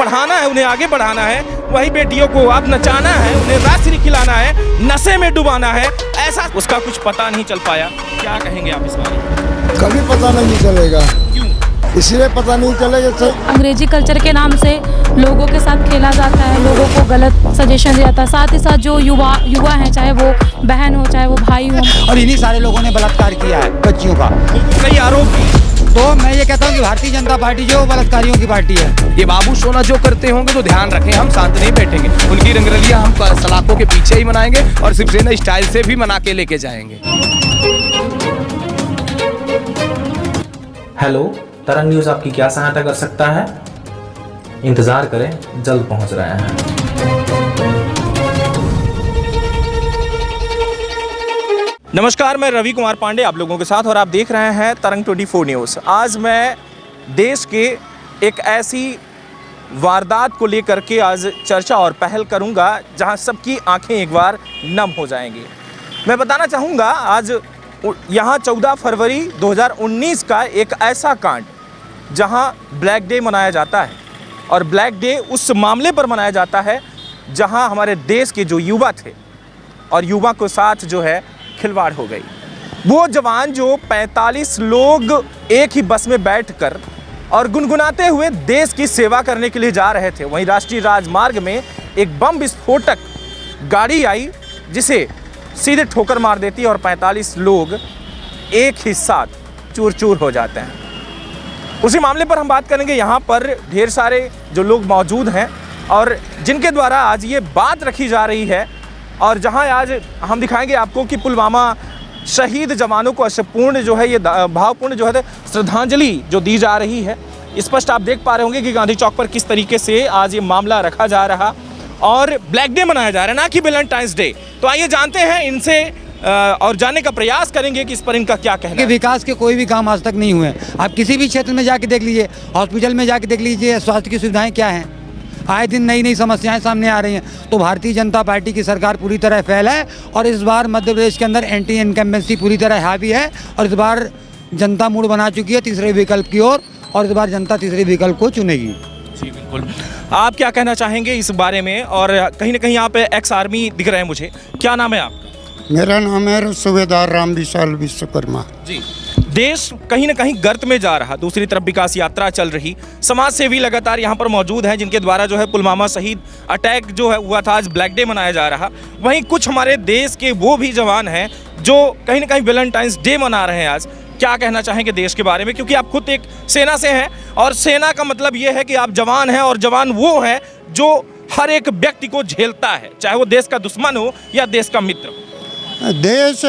पढ़ाना है, उन्हें आगे बढ़ाना है, वही बेटियों को आप नचाना है, उन्हें रात्रि खिलाना है, नशे में डुबाना है, ऐसा उसका कुछ पता नहीं चल पाया। क्या कहेंगे आप इस बारे में? कभी पता नहीं चलेगा। क्यों? इसलिए पता नहीं चलेगा। अंग्रेजी कल्चर के नाम से लोगों के साथ खेला जाता है, लोगों को गलत सजेशन दिया जाता है। साथ ही साथ जो युवा हैं, चाहे वो बहन हो चाहे वो भाई हो, और इन्हीं सारे लोगों ने बलात्कार किया है बच्चियों का। कई आरोप। तो मैं ये कहता हूँ कि भारतीय जनता पार्टी जो बलात्कारियों की पार्टी है। ये बाबू सोना जो करते होंगे तो ध्यान रखें, हम शांत नहीं बैठेंगे। उनकी रंगरलियां हम सलाखों के पीछे ही मनाएंगे और शिवसेना स्टाइल से भी मना के लेके जाएंगे। हेलो, तरंग न्यूज़ आपकी क्या सहायता कर सकता है? इंतज़ार करें, जल्द पहुंच रहे हैं। नमस्कार, मैं रवि कुमार पांडे आप लोगों के साथ और आप देख रहे हैं तरंग 24 न्यूज़। आज मैं देश के एक ऐसी वारदात को लेकर के आज चर्चा और पहल करूंगा जहां सबकी आंखें एक बार नम हो जाएंगी। मैं बताना चाहूँगा आज यहाँ 14 फरवरी 2019 का एक ऐसा कांड जहां ब्लैक डे मनाया जाता है, और ब्लैक डे उस मामले पर मनाया जाता है जहां हमारे देश के जो युवा थे और युवा के साथ जो है खिलवाड़ हो गई। वो जवान जो 45 लोग एक ही बस में बैठकर और गुनगुनाते हुए देश की सेवा करने के लिए जा रहे थे, वहीं राष्ट्रीय राजमार्ग में एक बम विस्फोटक गाड़ी आई जिसे सीधे ठोकर मार देती है और 45 लोग एक ही साथ चूर चूर हो जाते हैं। उसी मामले पर हम बात करेंगे। यहाँ पर ढेर सारे जो लोग मौजूद हैं और जिनके द्वारा आज ये बात रखी जा रही है, और जहाँ आज हम दिखाएंगे आपको कि पुलवामा शहीद जवानों को अश्रुपूर्ण जो है ये भावपूर्ण जो है श्रद्धांजलि जो दी जा रही है। स्पष्ट आप देख पा रहे होंगे कि गांधी चौक पर किस तरीके से आज ये मामला रखा जा रहा और ब्लैक डे मनाया जा रहा है, ना कि वैलेंटाइंस डे। तो आइए जानते हैं इनसे और जानने का प्रयास करेंगे कि इस पर इनका क्या कहना है। विकास के कोई भी काम आज तक नहीं हुए। आप किसी भी क्षेत्र में जाके देख लीजिए, हॉस्पिटल में जाके देख लीजिए, स्वास्थ्य की सुविधाएं क्या हैं। आए दिन नई नई समस्याएं सामने आ रही हैं। तो भारतीय जनता पार्टी की सरकार पूरी तरह फेल है और इस बार मध्य प्रदेश के अंदर एंटी इनकम्बेंसी पूरी तरह हावी है और इस बार जनता मूड बना चुकी है तीसरे विकल्प की ओर, और इस बार जनता तीसरे विकल्प को चुनेगी। जी बिल्कुल। आप क्या कहना चाहेंगे इस बारे में? और कहीं ना कहीं आप एक्स आर्मी दिख रहे हैं मुझे, क्या नाम है आपका? मेरा नाम है सूबेदार राम विशाल विश्वकर्मा जी। देश कहीं ना कहीं गर्त में जा रहा, दूसरी तरफ विकास यात्रा चल रही, समाज सेवी लगातार यहाँ पर मौजूद हैं जिनके द्वारा जो है पुलवामा शहीद अटैक जो है हुआ था, आज ब्लैक डे मनाया जा रहा। वहीं कुछ हमारे देश के वो भी जवान हैं जो कहीं ना कहीं वैलेंटाइंस डे मना रहे हैं आज। क्या कहना चाहेंगे देश के बारे में, क्योंकि आप खुद एक सेना से हैं और सेना का मतलब ये है कि आप जवान हैं, और जवान वो है जो हर एक व्यक्ति को झेलता है, चाहे वो देश का दुश्मन हो या देश का मित्र हो। देश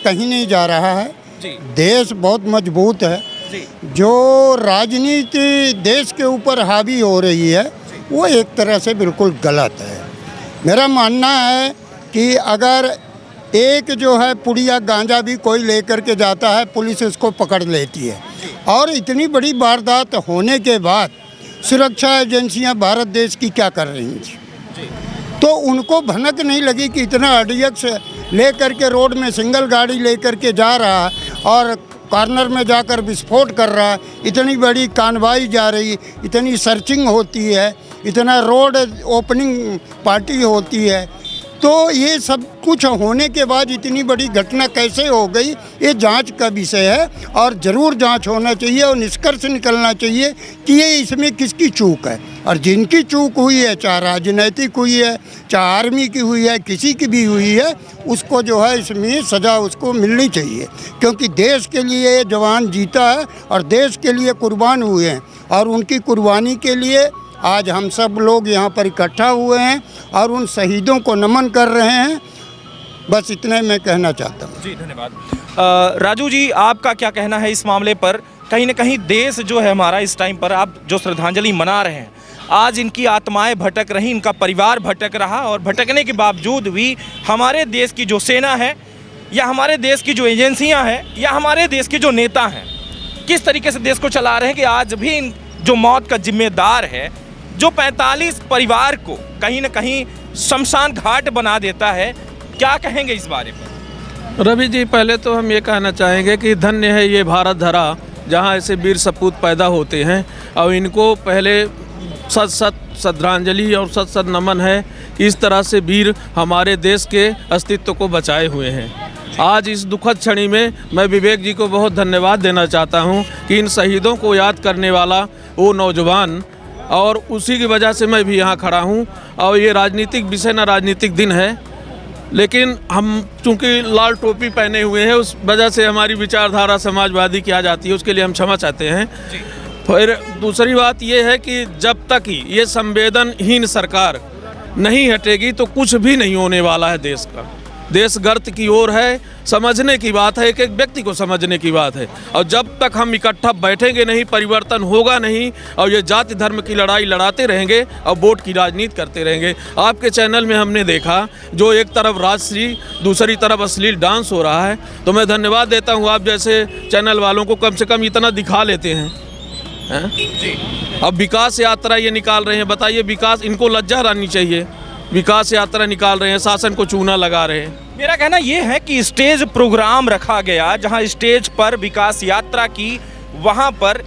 कहीं नहीं जा रहा है जी। देश बहुत मजबूत है जी। जो राजनीति देश के ऊपर हावी हो रही है वो एक तरह से बिल्कुल गलत है। मेरा मानना है कि अगर एक जो है पुड़िया गांजा भी कोई लेकर के जाता है, पुलिस उसको पकड़ लेती है, और इतनी बड़ी वारदात होने के बाद सुरक्षा एजेंसियां भारत देश की क्या कर रही थी? तो उनको भनक नहीं लगी कि इतना अडियक्स लेकर के रोड में सिंगल गाड़ी लेकर के जा रहा है और कॉर्नर में जाकर विस्फोट कर रहा है, इतनी बड़ी कार्रवाई जा रही, इतनी सर्चिंग होती है, इतना रोड ओपनिंग पार्टी होती है, तो ये सब कुछ होने के बाद इतनी बड़ी घटना कैसे हो गई, ये जांच का विषय है और ज़रूर जांच होना चाहिए और निष्कर्ष निकलना चाहिए कि ये इसमें किसकी चूक है। और जिनकी चूक हुई है, चाहे राजनीतिक हुई है, चाहे आर्मी की हुई है, किसी की भी हुई है, उसको जो है इसमें सज़ा उसको मिलनी चाहिए, क्योंकि देश के लिए ये जवान जीता है और देश के लिए कुर्बान हुए हैं, और उनकी कुर्बानी के लिए आज हम सब लोग यहाँ पर इकट्ठा हुए हैं और उन शहीदों को नमन कर रहे हैं। बस इतने मैं कहना चाहता हूँ। जी धन्यवाद। राजू जी, आपका क्या कहना है इस मामले पर? कहीं ना कहीं देश जो है हमारा इस टाइम पर आप जो श्रद्धांजलि मना रहे हैं, आज इनकी आत्माएं भटक रही, इनका परिवार भटक रहा, और भटकने के बावजूद भी हमारे देश की जो सेना है या हमारे देश की जो एजेंसियां हैं या हमारे देश के जो नेता हैं किस तरीके से देश को चला रहे हैं कि आज भी इन जो मौत का जिम्मेदार है, जो 45 परिवार को कहीं ना कहीं शमशान घाट बना देता है। क्या कहेंगे इस बारे पर? रवि जी, पहले तो हम ये कहना चाहेंगे कि धन्य है ये भारत धरा जहाँ ऐसे वीर सपूत पैदा होते हैं, और इनको पहले सत श्रद्धांजलि और सत नमन है कि इस तरह से वीर हमारे देश के अस्तित्व को बचाए हुए हैं। आज इस दुखद क्षण में मैं विवेक जी को बहुत धन्यवाद देना चाहता हूं कि इन शहीदों को याद करने वाला वो नौजवान, और उसी की वजह से मैं भी यहाँ खड़ा हूँ। और ये राजनीतिक विषय न राजनीतिक दिन है, लेकिन हम चूँकि लाल टोपी पहने हुए हैं उस वजह से हमारी विचारधारा समाजवादी की आ जाती है, उसके लिए हम क्षमा चाहते हैं। फिर दूसरी बात ये है कि जब तक ही ये संवेदनहीन सरकार नहीं हटेगी तो कुछ भी नहीं होने वाला है देश का। देश गर्त की ओर है, समझने की बात है, एक एक व्यक्ति को समझने की बात है। और जब तक हम इकट्ठा बैठेंगे नहीं, परिवर्तन होगा नहीं, और ये जाति धर्म की लड़ाई लड़ाते रहेंगे और वोट की राजनीति करते रहेंगे। आपके चैनल में हमने देखा जो एक तरफ राजश्री, दूसरी तरफ अश्लील डांस हो रहा है, तो मैं धन्यवाद देता हूँ आप जैसे चैनल वालों को, कम से कम इतना दिखा लेते हैं। जी। अब विकास यात्रा ये निकाल रहे हैं, बताइए विकास, इनको लज्जा आनी चाहिए। विकास यात्रा निकाल रहे हैं, शासन को चूना लगा रहे हैं। मेरा कहना यह है कि स्टेज प्रोग्राम रखा गया, जहां स्टेज पर विकास यात्रा की, वहां पर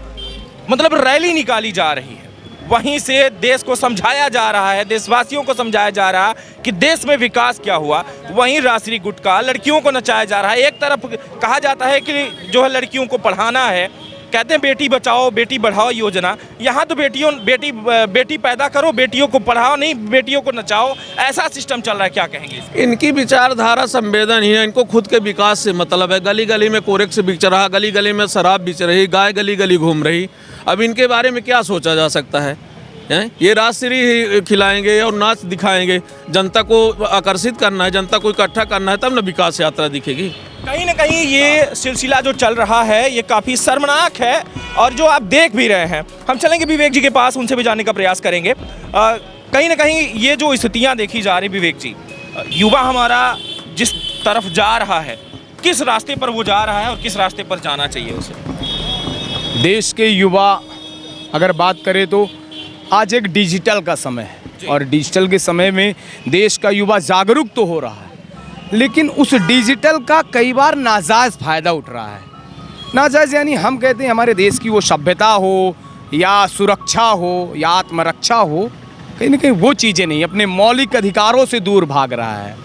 मतलब रैली निकाली जा रही है, वहीं से देश को समझाया जा रहा है, देशवासियों को समझाया जा रहा है कि देश में विकास क्या हुआ। वहीं राष्ट्रीय गुटखा, लड़कियों को नचाया जा रहा है। एक तरफ कहा जाता है कि जो है लड़कियों को पढ़ाना है, कहते हैं बेटी बचाओ बेटी बढ़ाओ योजना, यहाँ तो बेटी पैदा करो, बेटियों को पढ़ाओ नहीं, बेटियों को नचाओ, ऐसा सिस्टम चल रहा है। क्या कहेंगे? इनकी विचारधारा संवेदनहीन है, इनको खुद के विकास से मतलब है। गली गली में कोरेक्स बिक रहा, गली गली में शराब बिच रही, गाय गली गली घूम रही। अब इनके बारे में क्या सोचा जा सकता है? ये राजश्री खिलाएंगे और नाच दिखाएंगे, जनता को आकर्षित करना है, जनता को इकट्ठा करना है, तब न विकास यात्रा दिखेगी। कहीं ना कहीं ये सिलसिला जो चल रहा है ये काफ़ी शर्मनाक है, और जो आप देख भी रहे हैं। हम चलेंगे विवेक जी के पास, उनसे भी जानने का प्रयास करेंगे। कहीं ना कहीं ये जो स्थितियाँ देखी जा रही, विवेक जी, युवा हमारा जिस तरफ जा रहा है, किस रास्ते पर वो जा रहा है और किस रास्ते पर जाना चाहिए उसे? देश के युवा अगर बात करें तो आज एक डिजिटल का समय है, और डिजिटल के समय में देश का युवा जागरूक तो हो रहा है, लेकिन उस डिजिटल का कई बार नाजायज़ फ़ायदा उठ रहा है। नाजायज़ यानी हम कहते हैं हमारे देश की वो सभ्यता हो या सुरक्षा हो या आत्मरक्षा हो, कहीं ना कहीं वो चीज़ें नहीं, अपने मौलिक अधिकारों से दूर भाग रहा है,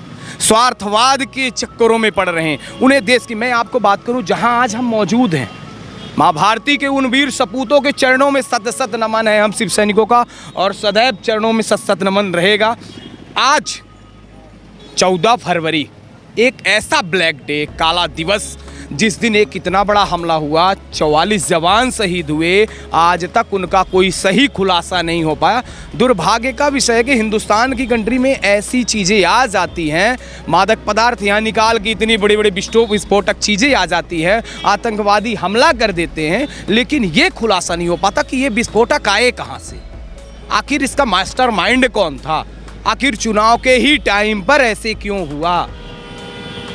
स्वार्थवाद के चक्करों में पड़ रहे हैं। उन्हें देश की, मैं आपको बात करूं जहां आज हम मौजूद हैं, माँ भारती के उन वीर सपूतों के चरणों में सत सत नमन है हम शिव सैनिकों का, और सदैव चरणों में सत सत नमन रहेगा। आज 14 फरवरी एक ऐसा ब्लैक डे, काला दिवस, जिस दिन एक इतना बड़ा हमला हुआ, 44 जवान शहीद हुए, आज तक उनका कोई सही खुलासा नहीं हो पाया। दुर्भाग्य का विषय है कि हिंदुस्तान की कंट्री में ऐसी चीज़ें आ जाती हैं, मादक पदार्थ यहाँ निकाल के इतनी बड़ी बड़ी विस्फोटक चीज़ें आ जाती हैं, आतंकवादी हमला कर देते हैं, लेकिन ये खुलासा नहीं हो पाता कि ये विस्फोटक आए कहाँ से, आखिर इसका मास्टरमाइंड कौन था, आखिर चुनाव के ही टाइम पर ऐसे क्यों हुआ।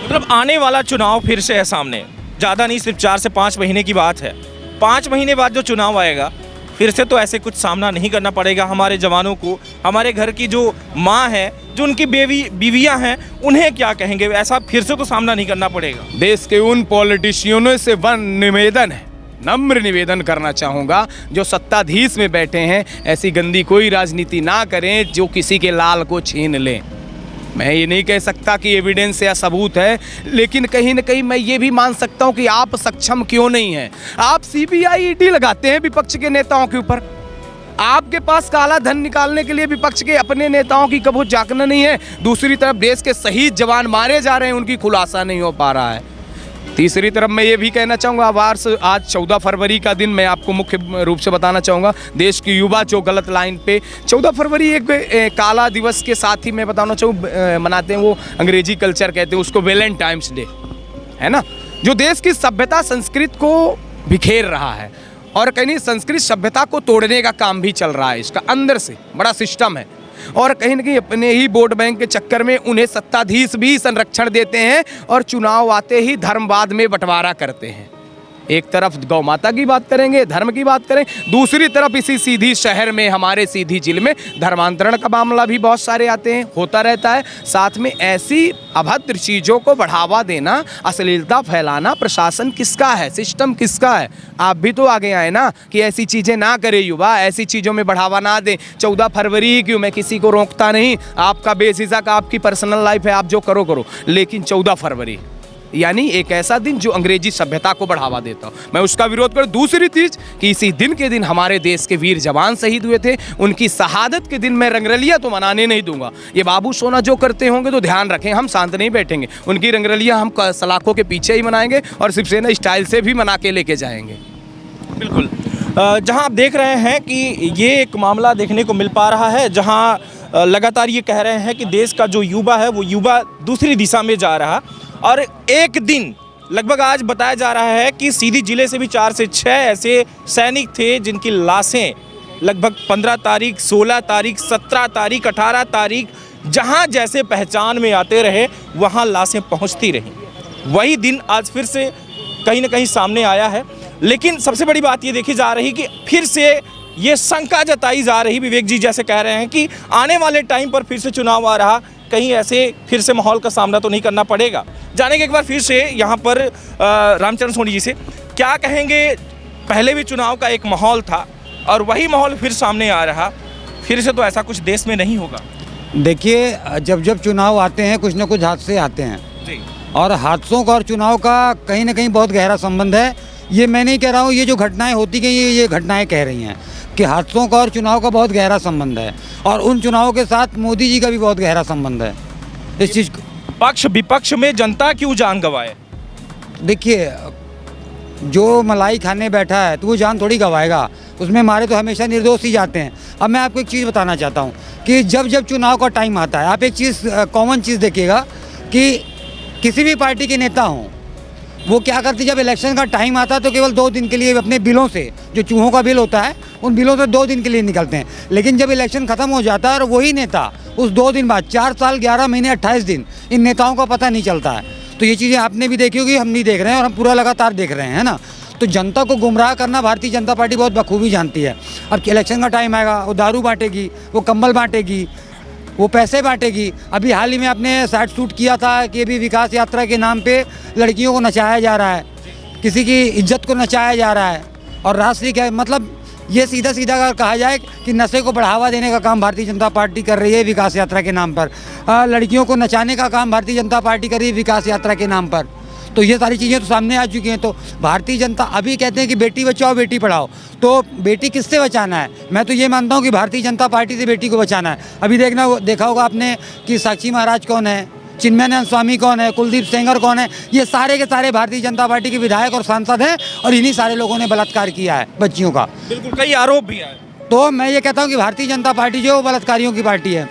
मतलब आने वाला चुनाव फिर से है सामने, ज़्यादा नहीं, सिर्फ 4 से 5 महीने की बात है। 5 महीने बाद जो चुनाव आएगा, फिर से तो ऐसे कुछ सामना नहीं करना पड़ेगा हमारे जवानों को। हमारे घर की जो माँ है, जो उनकी बीवियाँ हैं, उन्हें क्या कहेंगे, ऐसा फिर से तो सामना नहीं करना पड़ेगा। देश के उन पॉलिटिशियनों से निवेदन है, नम्र निवेदन करना चाहूँगा, जो सत्ताधीश में बैठे हैं, ऐसी गंदी कोई राजनीति ना करें जो किसी के लाल को छीन लें। मैं ये नहीं कह सकता कि एविडेंस या सबूत है, लेकिन कहीं ना कहीं मैं ये भी मान सकता हूँ कि आप सक्षम क्यों नहीं हैं। आप सीबीआई ईडी लगाते हैं विपक्ष के नेताओं के ऊपर, आपके पास काला धन निकालने के लिए विपक्ष के अपने नेताओं की कभी जागना नहीं है। दूसरी तरफ देश के शहीद जवान मारे जा रहे हैं, उनकी खुलासा नहीं हो पा रहा है। तीसरी तरफ मैं ये भी कहना चाहूँगा, आज 14 फरवरी का दिन मैं आपको मुख्य रूप से बताना चाहूँगा, देश की युवा जो गलत लाइन पे 14 फरवरी एक काला दिवस के साथ ही मैं बताना चाहूँ मनाते हैं, वो अंग्रेजी कल्चर कहते हैं उसको, वैलेंटाइन्स डे, है ना, जो देश की सभ्यता संस्कृति को बिखेर रहा है, और कहीं संस्कृत सभ्यता को तोड़ने का काम भी चल रहा है। इसका अंदर से बड़ा सिस्टम है, और कहीं ना कहीं अपने ही वोट बैंक के चक्कर में उन्हें सत्ताधीश भी संरक्षण देते हैं, और चुनाव आते ही धर्मवाद में बंटवारा करते हैं। एक तरफ गौ माता की बात करेंगे, धर्म की बात करें, दूसरी तरफ इसी सीधी शहर में, हमारे सीधी जिले में धर्मांतरण का मामला भी बहुत सारे आते हैं, होता रहता है। साथ में ऐसी अभद्र चीज़ों को बढ़ावा देना, अश्लीलता फैलाना प्रशासन किसका है, सिस्टम किसका है? आप भी तो आगे आए ना कि ऐसी चीज़ें ना करें युवा, ऐसी चीज़ों में बढ़ावा ना दें। 14 फरवरी क्यों, मैं किसी को रोकता नहीं, आपका बेझिझक आपकी पर्सनल लाइफ है, आप जो करो करो, लेकिन 14 फरवरी यानी एक ऐसा दिन जो अंग्रेजी सभ्यता को बढ़ावा देता हो, मैं उसका विरोध कर। दूसरी चीज़ कि इसी दिन के दिन हमारे देश के वीर जवान शहीद हुए थे, उनकी शहादत के दिन मैं रंगरलियाँ तो मनाने नहीं दूंगा। ये बाबू सोना जो करते होंगे तो ध्यान रखें, हम शांत नहीं बैठेंगे, उनकी रंगरलियाँ हम सलाखों के पीछे ही मनाएंगे और शिवसेना स्टाइल से भी मना के लेके जाएंगे। बिल्कुल। जहां आप देख रहे हैं कि ये एक मामला देखने को मिल पा रहा है, जहां लगातार ये कह रहे हैं कि देश का जो युवा है वो युवा दूसरी दिशा में जा रहा, और एक दिन लगभग आज बताया जा रहा है कि सीधी जिले से भी 4 से 6 ऐसे सैनिक थे जिनकी लाशें लगभग 15 तारीख, 16 तारीख, 17 तारीख, 18 तारीख जहां जैसे पहचान में आते रहे वहां लाशें पहुंचती रहीं। वही दिन आज फिर से कहीं ना कहीं सामने आया है। लेकिन सबसे बड़ी बात ये देखी जा रही कि फिर से ये शंका जताई जा रही, विवेक जी जैसे कह रहे हैं कि आने वाले टाइम पर फिर से चुनाव आ रहा, कहीं ऐसे फिर से माहौल का सामना तो नहीं करना पड़ेगा। जानेंगे एक बार फिर से यहाँ पर रामचरण सोनी जी से, क्या कहेंगे? पहले भी चुनाव का एक माहौल था और वही माहौल फिर सामने आ रहा, फिर से तो ऐसा कुछ देश में नहीं होगा। देखिए, जब जब चुनाव आते हैं कुछ न कुछ हादसे आते हैं जी। और हादसों का और चुनाव का कहीं ना कहीं बहुत गहरा संबंध है। ये मैं नहीं कह रहा हूँ, ये जो घटनाएं होती गई ये घटनाएं कह रही हैं कि हादसों का और चुनाव का बहुत गहरा संबंध है, और उन चुनावों के साथ मोदी जी का भी बहुत गहरा संबंध है। इस चीज़ पक्ष विपक्ष में जनता क्यों जान गंवाए? देखिए, जो मलाई खाने बैठा है तो वो जान थोड़ी गंवाएगा, उसमें मारे तो हमेशा निर्दोष ही जाते हैं। अब मैं आपको एक चीज़ बताना चाहता हूँ कि जब जब चुनाव का टाइम आता है, आप एक चीज़ कॉमन चीज़ देखिएगा कि किसी भी पार्टी के नेता हों, वो क्या करते, जब इलेक्शन का टाइम आता है तो केवल 2 दिन के लिए अपने बिलों से, जो चूहों का बिल होता है उन बिलों से 2 दिन के लिए निकलते हैं। लेकिन जब इलेक्शन ख़त्म हो जाता है और वही नेता उस 2 दिन बाद 4 साल 11 महीने 28 दिन इन नेताओं का पता नहीं चलता है। तो ये चीज़ें आपने भी देखी होगी, हम नहीं देख रहे हैं और हम पूरा लगातार देख रहे हैं, है ना। तो जनता को गुमराह करना भारतीय जनता पार्टी बहुत बखूबी जानती है। अब इलेक्शन का टाइम आएगा, वो दारू बांटेगी, वो कंबल बांटेगी, वो पैसे बांटेगी। अभी हाल ही में आपने साइड शूट किया था कि अभी विकास यात्रा के नाम पे लड़कियों को नचाया जा रहा है, किसी की इज्जत को नचाया जा रहा है, और राष्ट्रीय क्या मतलब ये सीधा सीधा अगर कहा जाए कि नशे को बढ़ावा देने का काम भारतीय जनता पार्टी कर रही है विकास यात्रा के नाम पर, लड़कियों को नचाने का काम भारतीय जनता पार्टी कर रही है विकास यात्रा के नाम पर। तो ये सारी चीज़ें तो सामने आ चुकी हैं। तो भारतीय जनता अभी कहते हैं कि बेटी बचाओ बेटी पढ़ाओ, तो बेटी किससे बचाना है? मैं तो ये मानता हूँ कि भारतीय जनता पार्टी से बेटी को बचाना है। अभी देखा होगा आपने कि साक्षी महाराज कौन है, चिन्मयानंद स्वामी कौन है, कुलदीप सेंगर कौन है, ये सारे के सारे भारतीय जनता पार्टी के विधायक और सांसद हैं, और इन्हीं सारे लोगों ने बलात्कार किया है बच्चियों का। बिल्कुल, कई आरोप भी है। तो मैं ये कहता हूँ कि भारतीय जनता पार्टी जो है वो बलात्कारियों की पार्टी है।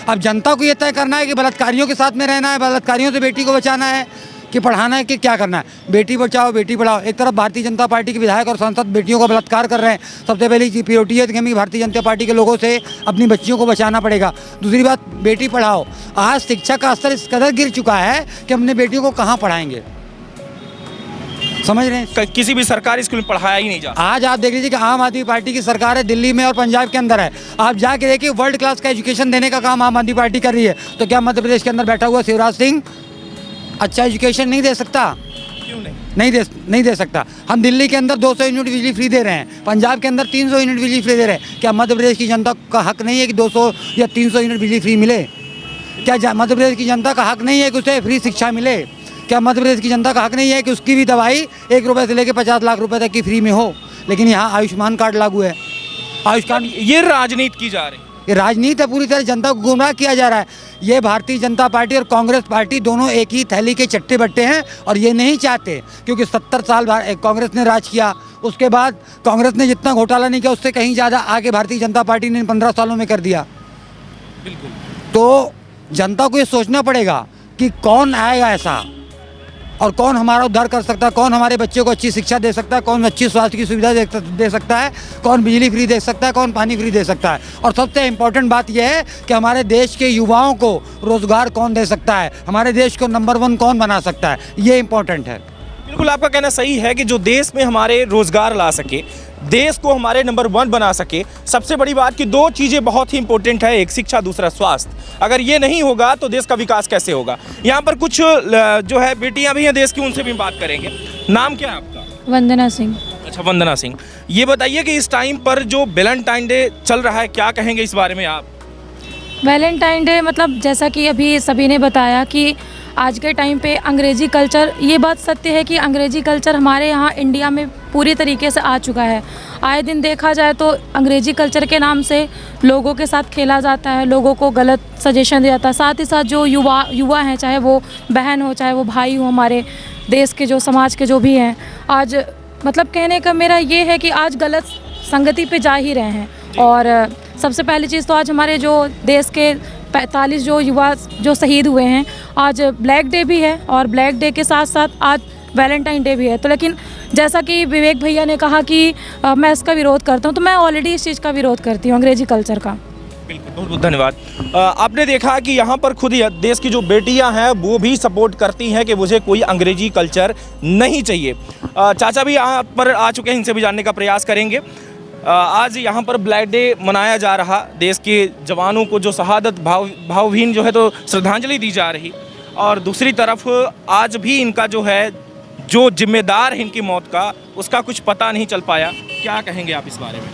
अब जनता को ये तय करना है कि बलात्कारियों के साथ में रहना है, बलात्कारियों से बेटी को बचाना है कि पढ़ाना है, कि क्या करना है। बेटी बचाओ बेटी पढ़ाओ, एक तरफ भारतीय जनता पार्टी के विधायक और सांसद बेटियों का बलात्कार कर रहे हैं। सबसे पहली प्रायोरिटी है कि हमें भारतीय जनता पार्टी के लोगों से अपनी बच्चियों को बचाना पड़ेगा। दूसरी बात, बेटी पढ़ाओ। आज शिक्षा का स्तर इस कदर गिर चुका है कि अपने बेटियों को कहाँ पढ़ाएंगे, समझ रहे हैं। किसी भी सरकारी स्कूल में पढ़ाया ही नहीं जाता। आज आप देख लीजिए कि आम आदमी पार्टी की सरकार है, दिल्ली में और पंजाब के अंदर है। आप जाके देखिए, वर्ल्ड क्लास का एजुकेशन देने का काम आम आदमी पार्टी कर रही है। तो क्या मध्य प्रदेश के अंदर बैठा हुआ शिवराज सिंह अच्छा एजुकेशन नहीं दे सकता? क्यों नहीं? नहीं दे सकता। हम दिल्ली के अंदर 200 यूनिट बिजली फ्री दे रहे हैं, पंजाब के अंदर 300 यूनिट बिजली फ्री दे रहे हैं। क्या मध्य प्रदेश की जनता का हक नहीं है कि 200 या 300 यूनिट बिजली फ्री मिले? क्या मध्य प्रदेश की जनता का हक नहीं है कि उसे फ्री शिक्षा मिले? क्या मध्य प्रदेश की जनता का हक नहीं है कि उसकी भी दवाई 1 रुपये से लेकर 50 लाख रुपए तक की फ्री में हो? लेकिन यहाँ आयुष्मान कार्ड लागू है। आयुष्मान, ये राजनीति की जा रही है। ये राजनीति है, पूरी तरह जनता को गुमराह किया जा रहा है। ये भारतीय जनता पार्टी और कांग्रेस पार्टी दोनों एक ही थैली के चट्टे बट्टे हैं, और ये नहीं चाहते, क्योंकि 70 साल कांग्रेस ने राज किया, उसके बाद कांग्रेस ने जितना घोटाला नहीं किया उससे कहीं ज़्यादा आगे भारतीय जनता पार्टी ने 15 सालों में कर दिया। बिल्कुल। तो जनता को ये सोचना पड़ेगा कि कौन आएगा ऐसा, और कौन हमारा उद्धार कर सकता है, कौन हमारे बच्चों को अच्छी शिक्षा दे सकता है, कौन अच्छी स्वास्थ्य की सुविधा दे सकता है, कौन बिजली फ्री दे सकता है, कौन पानी फ्री दे सकता है। और सबसे इम्पोर्टेंट बात यह है कि हमारे देश के युवाओं को रोज़गार कौन दे सकता है, हमारे देश को नंबर 1 कौन बना सकता है, ये इम्पोर्टेंट है। बिल्कुल आपका कहना सही है कि जो देश में हमारे रोजगार ला सके, देश को हमारे नंबर 1 बना सके, सबसे बड़ी बात कि 2 चीज़ें बहुत ही इंपॉर्टेंट है, एक शिक्षा, दूसरा स्वास्थ्य। अगर ये नहीं होगा तो देश का विकास कैसे होगा। यहाँ पर कुछ जो है बेटियां भी हैं देश की, उनसे भी बात करेंगे। नाम क्या है आपका? वंदना सिंह। अच्छा, वंदना सिंह, ये बताइए कि इस टाइम पर जो वैलेंटाइन डे चल रहा है, क्या कहेंगे इस बारे में आप? वैलेंटाइन डे मतलब जैसा कि अभी सभी ने बताया कि आज के टाइम पे अंग्रेज़ी कल्चर, ये बात सत्य है कि अंग्रेज़ी कल्चर हमारे यहाँ इंडिया में पूरी तरीके से आ चुका है। आए दिन देखा जाए तो अंग्रेज़ी कल्चर के नाम से लोगों के साथ खेला जाता है, लोगों को गलत सजेशन दिया जाता है। साथ ही साथ जो युवा हैं, चाहे वो बहन हो चाहे वो भाई हो, हमारे देश के जो समाज के जो भी हैं, आज मतलब कहने का मेरा ये है कि आज गलत संगति पे जा ही रहे हैं। और सबसे पहली चीज़ तो आज हमारे जो देश के 45 जो युवा जो शहीद हुए हैं, आज ब्लैक डे भी है और ब्लैक डे के साथ साथ आज वैलेंटाइन डे भी है। तो लेकिन जैसा कि विवेक भैया ने कहा कि मैं इसका विरोध करता हूँ, तो मैं ऑलरेडी इस चीज़ का विरोध करती हूँ, अंग्रेजी कल्चर का। बिल्कुल, बहुत बहुत धन्यवाद। आपने देखा कि यहाँ पर खुद ही देश की जो बेटियाँ हैं वो भी सपोर्ट करती हैं कि मुझे कोई अंग्रेजी कल्चर नहीं चाहिए। चाचा भी यहाँ पर आ चुके हैं, इनसे भी जानने का प्रयास करेंगे। आज यहाँ पर ब्लैक डे मनाया जा रहा, देश के जवानों को जो शहादत भावहीन जो है तो श्रद्धांजलि दी जा रही, और दूसरी तरफ आज भी इनका जो है जो जिम्मेदार है इनकी मौत का, उसका कुछ पता नहीं चल पाया। क्या कहेंगे आप इस बारे में?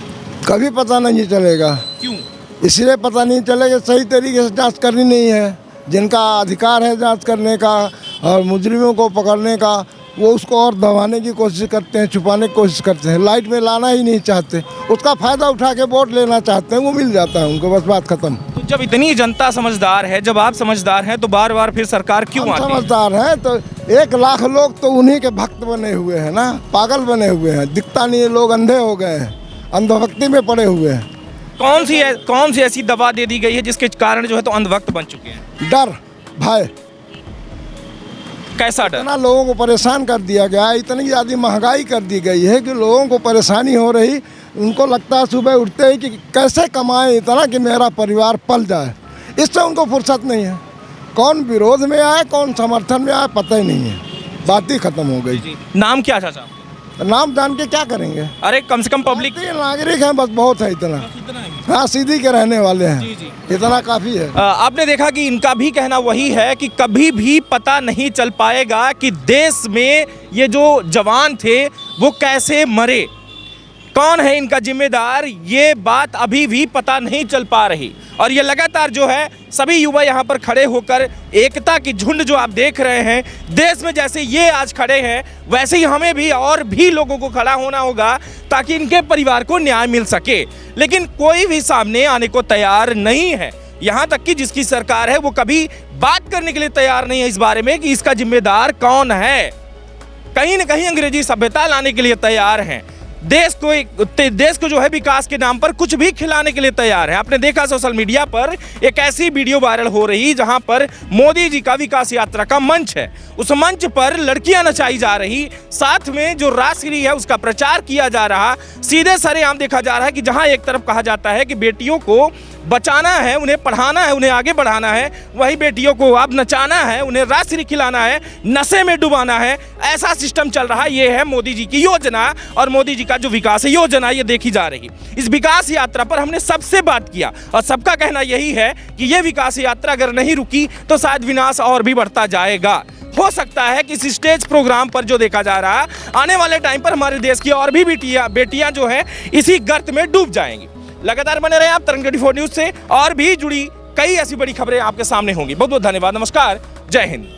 कभी पता नहीं चलेगा। क्यों? इसलिए पता नहीं चलेगा, सही तरीके से जांच करनी नहीं है। जिनका अधिकार है जांच करने का और मुजरिमों को पकड़ने का, वो उसको और दबाने की कोशिश करते हैं, छुपाने की कोशिश करते हैं, लाइट में लाना ही नहीं चाहते। उसका फ़ायदा उठा के वोट लेना चाहते हैं, वो मिल जाता है उनको, बस बात खत्म। तो जब इतनी जनता समझदार है, जब आप समझदार हैं, तो बार बार फिर सरकार क्यों आती है? समझदार हैं तो 1 लाख लोग तो उन्हीं के भक्त बने हुए हैं ना, पागल बने हुए हैं। दिखता नहीं है, लोग अंधे हो गए हैं, अंधभक्ति में पड़े हुए हैं। कौन सी ऐसी दवा दे दी गई है जिसके कारण जो है तो अंधभक्त बन चुके हैं? डर, भय। कैसा डर? इतना लोगों को परेशान कर दिया गया है, इतनी ज़्यादा महंगाई कर दी गई है कि लोगों को परेशानी हो रही। उनको लगता है सुबह उठते ही कि कैसे कमाएं इतना कि मेरा परिवार पल जाए। इससे उनको फुर्सत नहीं है। कौन विरोध में आए, कौन समर्थन में आए, पता ही नहीं है। बात ही खत्म हो गई। नाम क्या चाचा? नाम जान के क्या करेंगे? अरे कम से कम पब्लिक नागरिक हैं, बस बहुत है इतना। हाँ, सीधी के रहने वाले हैं, इतना काफ़ी है। आपने देखा कि इनका भी कहना वही है कि कभी भी पता नहीं चल पाएगा कि देश में ये जो जवान थे वो कैसे मरे, कौन है इनका जिम्मेदार, ये बात अभी भी पता नहीं चल पा रही। और ये लगातार जो है सभी युवा यहाँ पर खड़े होकर, एकता की झुंड जो आप देख रहे हैं, देश में जैसे ये आज खड़े हैं वैसे ही हमें भी और भी लोगों को खड़ा होना होगा ताकि इनके परिवार को न्याय मिल सके। लेकिन कोई भी सामने आने को तैयार नहीं है। यहाँ तक कि जिसकी सरकार है वो कभी बात करने के लिए तैयार नहीं है इस बारे में कि इसका जिम्मेदार कौन है। कहीं ना कहीं अंग्रेजी सभ्यता लाने के लिए तैयार हैं। देश को जो है विकास के नाम पर कुछ भी खिलाने के लिए तैयार है। आपने देखा सोशल मीडिया पर एक ऐसी वीडियो वायरल हो रही जहां पर मोदी जी का विकास यात्रा का मंच है, उस मंच पर लड़कियां नचाई जा रही, साथ में जो राजश्री है उसका प्रचार किया जा रहा। सीधे सरेआम देखा जा रहा है कि जहां एक तरफ कहा जाता है कि बेटियों को बचाना है, उन्हें पढ़ाना है, उन्हें आगे बढ़ाना है, वही बेटियों को अब नचाना है, उन्हें राजश्री खिलाना है, नशे में डुबाना है। ऐसा सिस्टम चल रहा है। ये है मोदी जी की योजना और मोदी जी का जो विकास है योजना ये देखी जा रही। इस विकास यात्रा पर हमने सबसे बात किया और सबका कहना यही है कि ये विकास यात्रा अगर नहीं रुकी तो शायद विनाश और भी बढ़ता जाएगा। हो सकता है कि इस स्टेज प्रोग्राम पर जो देखा जा रहा, आने वाले टाइम पर हमारे देश की और भी बेटियां जो है इसी गर्त में डूब जाएंगी। लगातार बने रहे आप तरंग 24 न्यूज़ से, और भी जुड़ी कई ऐसी बड़ी खबरें आपके सामने होंगी। बहुत बहुत धन्यवाद। नमस्कार, जय हिंद।